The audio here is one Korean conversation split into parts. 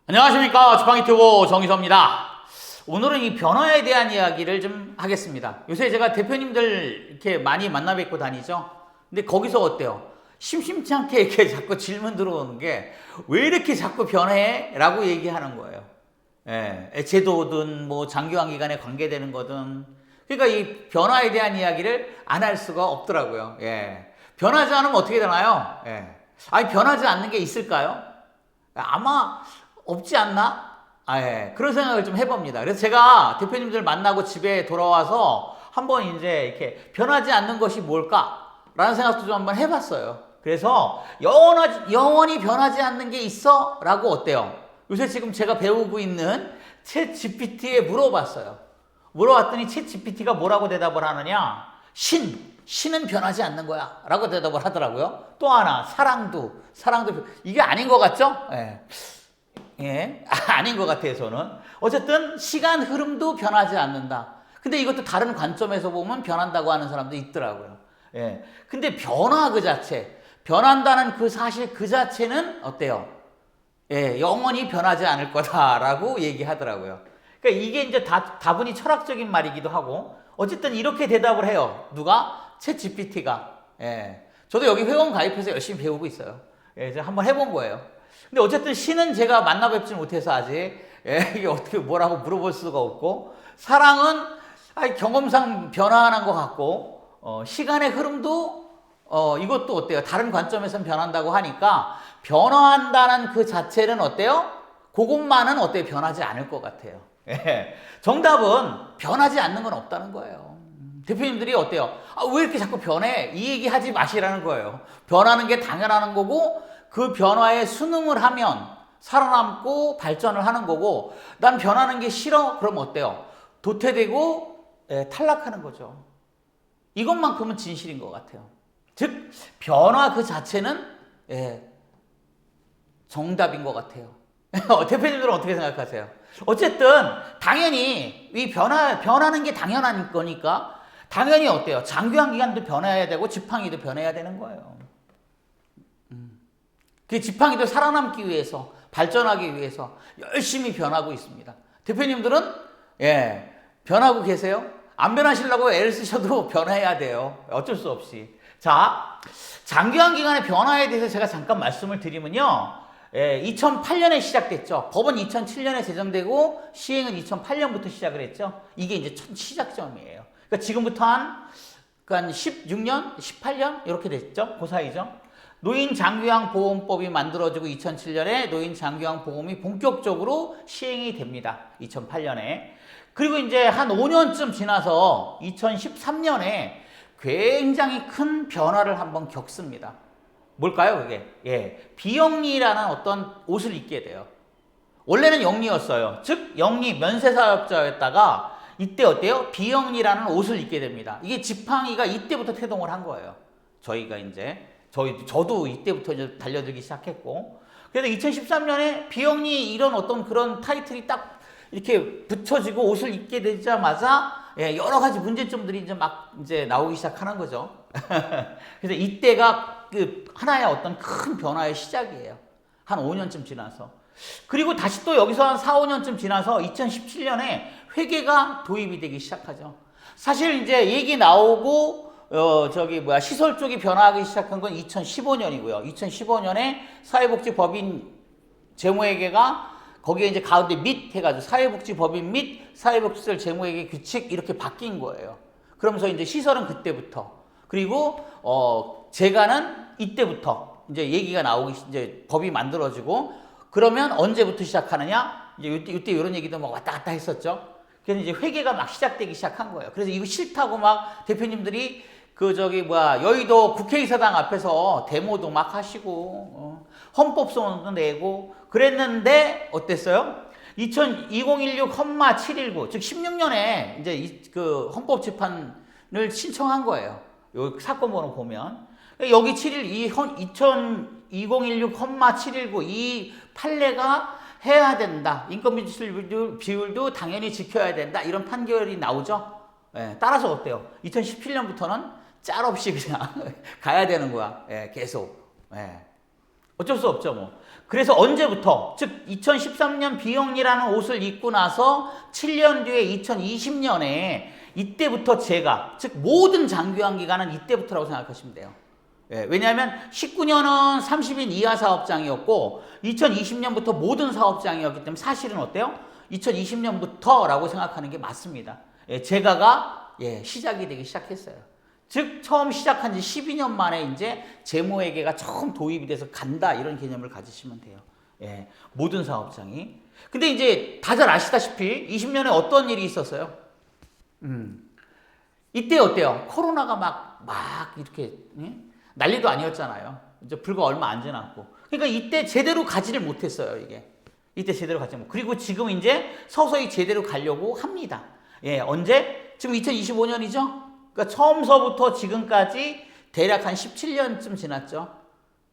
안녕하십니까. 지팡이튜브 정희서입니다. 오늘은 이 변화에 대한 이야기를 좀 하겠습니다. 요새 제가 대표님들 이렇게 많이 만나 뵙고 다니죠. 근데 거기서 어때요? 심심치 않게 이렇게 자꾸 질문 들어오는 게 왜 이렇게 자꾸 변해? 라고 얘기하는 거예요. 제도든 뭐 장기화 기간에 관계되는 거든. 그러니까 이 변화에 대한 이야기를 안 할 수가 없더라고요. 변하지 않으면 어떻게 되나요? 아니, 변하지 않는 게 있을까요? 아마 없지 않나? 그런 생각을 좀 해봅니다. 그래서 제가 대표님들 만나고 집에 돌아와서 한번 이제 이렇게 변하지 않는 것이 뭘까? 라는 생각도 좀 한번 해봤어요. 그래서 영원히 변하지 않는 게 있어? 라고 어때요? 요새 지금 제가 배우고 있는 챗 GPT에 물어봤어요. 물어봤더니 챗 GPT가 뭐라고 대답을 하느냐? 신은 변하지 않는 거야. 라고 대답을 하더라고요. 또 하나, 사랑도. 이게 아닌 것 같죠? 아닌 것 같아요, 저는. 어쨌든, 시간 흐름도 변하지 않는다. 근데 이것도 다른 관점에서 보면 변한다고 하는 사람도 있더라고요. 근데 변화 그 자체, 변한다는 그 사실 그 자체는 어때요? 영원히 변하지 않을 거다라고 얘기하더라고요. 그러니까 이게 이제 다분히 철학적인 말이기도 하고, 어쨌든 이렇게 대답을 해요. 누가? 챗 GPT가. 저도 여기 회원 가입해서 열심히 배우고 있어요. 이제 한번 해본 거예요. 근데 어쨌든 신은 제가 만나 뵙지 못해서 아직 이게 어떻게 뭐라고 물어볼 수가 없고, 사랑은 경험상 변화하는 것 같고, 시간의 흐름도 이것도 어때요? 다른 관점에서는 변한다고 하니까 변화한다는 그 자체는 어때요? 그것만은 어때요? 변하지 않을 것 같아요. 정답은 변하지 않는 건 없다는 거예요. 대표님들이 어때요? 왜 이렇게 자꾸 변해? 이 얘기 하지 마시라는 거예요. 변하는 게 당연한 거고, 그 변화에 순응을 하면 살아남고 발전을 하는 거고, 난 변하는 게 싫어? 그럼 어때요? 도태되고 탈락하는 거죠. 이것만큼은 진실인 것 같아요. 즉, 변화 그 자체는 정답인 것 같아요. 대표님들은 어떻게 생각하세요? 어쨌든 당연히 이 변하는 게 당연한 거니까 당연히 어때요? 장기화 기간도 변해야 되고 지팡이도 변해야 되는 거예요. 그 지팡이도 살아남기 위해서, 발전하기 위해서 열심히 변하고 있습니다. 대표님들은 변하고 계세요? 안 변하시려고 애를 쓰셔도 변해야 돼요. 어쩔 수 없이. 자, 장기화 기간의 변화에 대해서 제가 잠깐 말씀을 드리면요. 2008년에 시작됐죠. 법은 2007년에 제정되고 시행은 2008년부터 시작을 했죠. 이게 이제 첫 시작점이에요. 그러니까 지금부터 한 16년, 18년 이렇게 됐죠. 그 사이죠. 노인장기화보험법이 만들어지고 2007년에 노인장기화보험이 본격적으로 시행이 됩니다. 2008년에. 그리고 이제 한 5년쯤 지나서 2013년에 굉장히 큰 변화를 한번 겪습니다. 뭘까요, 그게? 비영리라는 어떤 옷을 입게 돼요. 원래는 영리였어요. 즉, 면세사업자였다가 이때 어때요? 비영리라는 옷을 입게 됩니다. 이게 지팡이가 이때부터 태동을 한 거예요. 저도 이때부터 이제 달려들기 시작했고. 그래서 2013년에 비영리 이런 어떤 그런 타이틀이 딱 이렇게 붙여지고 옷을 입게 되자마자 여러 가지 문제점들이 이제 나오기 시작하는 거죠. 그래서 이때가 그 하나의 어떤 큰 변화의 시작이에요. 한 5년쯤 지나서. 그리고 다시 또 여기서 한 4, 5년쯤 지나서 2017년에 회계가 도입이 되기 시작하죠. 사실 이제 얘기 나오고 시설 쪽이 변화하기 시작한 건 2015년이고요. 2015년에 사회복지법인 재무회계가 거기에 이제 가운데 및 해가지고 사회복지법인 및 사회복지시설 재무회계 규칙 이렇게 바뀐 거예요. 그러면서 이제 시설은 그때부터, 그리고 재가는 이때부터 이제 얘기가 나오기, 이제 법이 만들어지고, 그러면 언제부터 시작하느냐? 이제 이때 이런 얘기도 막 왔다 갔다 했었죠. 그래서 이제 회계가 막 시작되기 시작한 거예요. 그래서 이거 싫다고 막 대표님들이 여의도 국회의사당 앞에서 데모도 막 하시고, 헌법소원도 내고 그랬는데 어땠어요? 2016-719, 즉 16년에 이제 그 헌법재판을 신청한 거예요. 요 사건 번호 보면. 여기 2016-719 이 판례가 해야 된다. 인건비 비율도 당연히 지켜야 된다. 이런 판결이 나오죠. 따라서 어때요? 2017년부터는 짤 없이 그냥 가야 되는 거야. 계속. 어쩔 수 없죠, 뭐. 그래서 언제부터, 즉 2013년 비영리라는 옷을 입고 나서 7년 뒤에 2020년에 이때부터 제가, 즉 모든 장기화 기간은 이때부터라고 생각하시면 돼요. 예, 왜냐하면 19년은 30인 이하 사업장이었고 2020년부터 모든 사업장이었기 때문에 사실은 어때요? 2020년부터라고 생각하는 게 맞습니다. 예, 제가가 시작이 되기 시작했어요. 즉 처음 시작한 지 12년 만에 이제 재무회계가 처음 도입이 돼서 간다, 이런 개념을 가지시면 돼요. 예, 모든 사업장이. 근데 이제 다들 아시다시피 20년에 어떤 일이 있었어요? 이때 어때요? 코로나가 막 이렇게 난리도 아니었잖아요. 이제 불과 얼마 안 지났고. 그러니까 이때 제대로 가지를 못했어요, 이게. 이때 제대로 가지 못. 그리고 지금 이제 서서히 제대로 가려고 합니다. 예, 언제? 지금 2025년이죠? 그러니까 처음서부터 지금까지 대략 한 17년쯤 지났죠.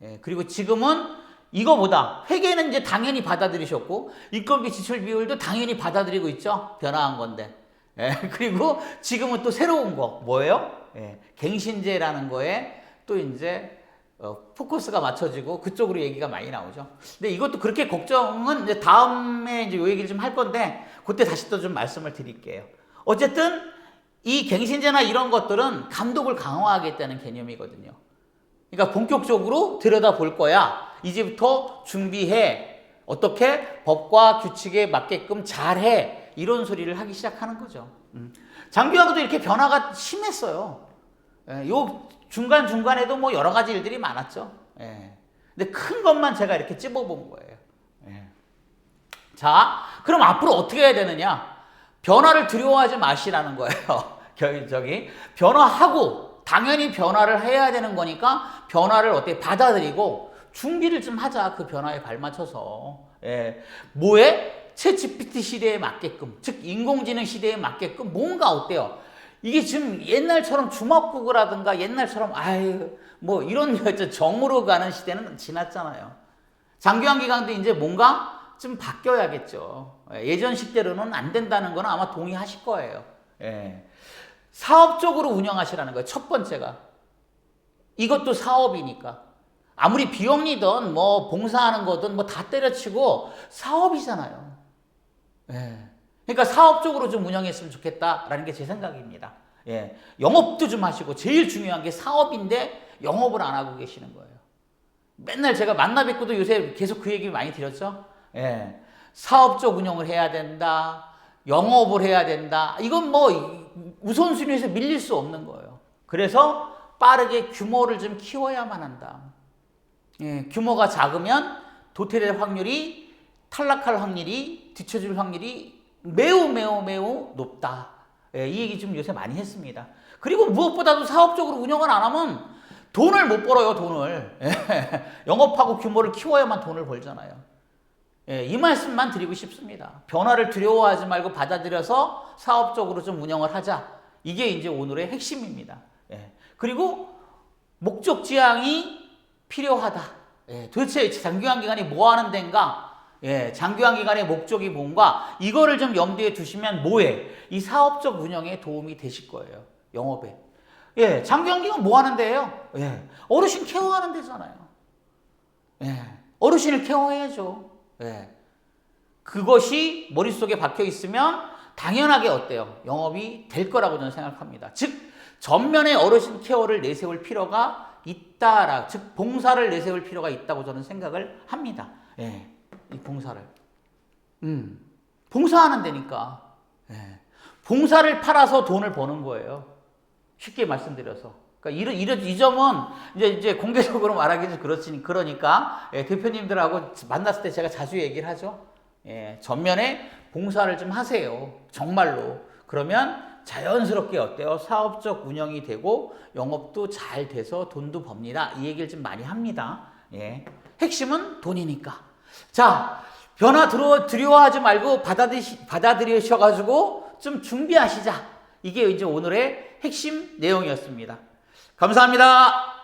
예, 그리고 지금은 이거보다 회계는 이제 당연히 받아들이셨고 인건비 지출 비율도 당연히 받아들이고 있죠. 변화한 건데. 예, 그리고 지금은 또 새로운 거 뭐예요? 예, 갱신제라는 거에 또 이제 포커스가 맞춰지고 그쪽으로 얘기가 많이 나오죠. 근데 이것도 그렇게 걱정은 이제 다음에 이제 요 얘기를 좀 할 건데 그때 다시 또 좀 말씀을 드릴게요. 어쨌든 이 갱신제나 이런 것들은 감독을 강화하겠다는 개념이거든요. 그러니까 본격적으로 들여다볼 거야. 이제부터 준비해. 어떻게? 법과 규칙에 맞게끔 잘해. 이런 소리를 하기 시작하는 거죠. 장기화도 이렇게 변화가 심했어요. 예, 요 중간중간에도 뭐 여러 가지 일들이 많았죠. 예. 근데 큰 것만 제가 이렇게 찝어본 거예요. 예. 자, 그럼 앞으로 어떻게 해야 되느냐? 변화를 두려워하지 마시라는 거예요. 변화하고 당연히 변화를 해야 되는 거니까 변화를 어떻게 받아들이고 준비를 좀 하자. 그 변화에 발맞춰서. 예. 뭐에? 챗GPT 시대에 맞게끔, 즉 인공지능 시대에 맞게끔 뭔가 어때요? 이게 지금 옛날처럼 주먹구구라든가 옛날처럼 뭐 이런 정으로 가는 시대는 지났잖아요. 장기화 기간도 이제 뭔가 좀 바뀌어야겠죠. 예전 식대로는 안 된다는 건 아마 동의하실 거예요. 예. 사업적으로 운영하시라는 거예요. 첫 번째가. 이것도 사업이니까. 아무리 비영리든 뭐 봉사하는 거든 뭐 다 때려치고 사업이잖아요. 예. 그러니까 사업적으로 좀 운영했으면 좋겠다라는 게 제 생각입니다. 예. 영업도 좀 하시고 제일 중요한 게 사업인데 영업을 안 하고 계시는 거예요. 맨날 제가 만나 뵙고도 요새 계속 그 얘기 많이 드렸죠. 예. 사업적 운영을 해야 된다. 영업을 해야 된다. 이건 뭐 우선순위에서 밀릴 수 없는 거예요. 그래서 빠르게 규모를 좀 키워야만 한다. 예. 규모가 작으면 도태될 확률이, 탈락할 확률이, 뒤처질 확률이 매우 높다. 예, 이 얘기 좀 요새 많이 했습니다. 그리고 무엇보다도 사업적으로 운영을 안 하면 돈을 못 벌어요, 돈을. 예, 영업하고 규모를 키워야만 돈을 벌잖아요. 예, 이 말씀만 드리고 싶습니다. 변화를 두려워하지 말고 받아들여서 사업적으로 좀 운영을 하자. 이게 이제 오늘의 핵심입니다. 예, 그리고 목적 지향이 필요하다. 예, 도대체 장기화 기간이 뭐 하는 데인가? 예, 장기화 기간의 목적이 뭔가 이거를 좀 염두에 두시면 뭐해? 이 사업적 운영에 도움이 되실 거예요. 영업에. 예, 장기화 기간 뭐 하는 데예요? 예, 어르신 케어하는 데잖아요. 예, 어르신을 케어해야죠. 예, 그것이 머릿속에 박혀 있으면 당연하게 어때요? 영업이 될 거라고 저는 생각합니다. 즉 전면에 어르신 케어를 내세울 필요가 있다라, 즉 봉사를 내세울 필요가 있다고 저는 생각을 합니다. 예. 이 봉사를. 봉사하는 데니까. 예. 봉사를 팔아서 돈을 버는 거예요. 쉽게 말씀드려서. 그러니까 이 점은 이제 공개적으로 말하기 좀 그러니까 예, 대표님들하고 만났을 때 제가 자주 얘기를 하죠. 예, 전면에 봉사를 좀 하세요. 정말로. 그러면 자연스럽게 어때요? 사업적 운영이 되고 영업도 잘 돼서 돈도 법니다. 이 얘기를 좀 많이 합니다. 예. 핵심은 돈이니까. 자, 변화 두려워하지 말고 받아들이셔가지고 좀 준비하시자. 이게 이제 오늘의 핵심 내용이었습니다. 감사합니다.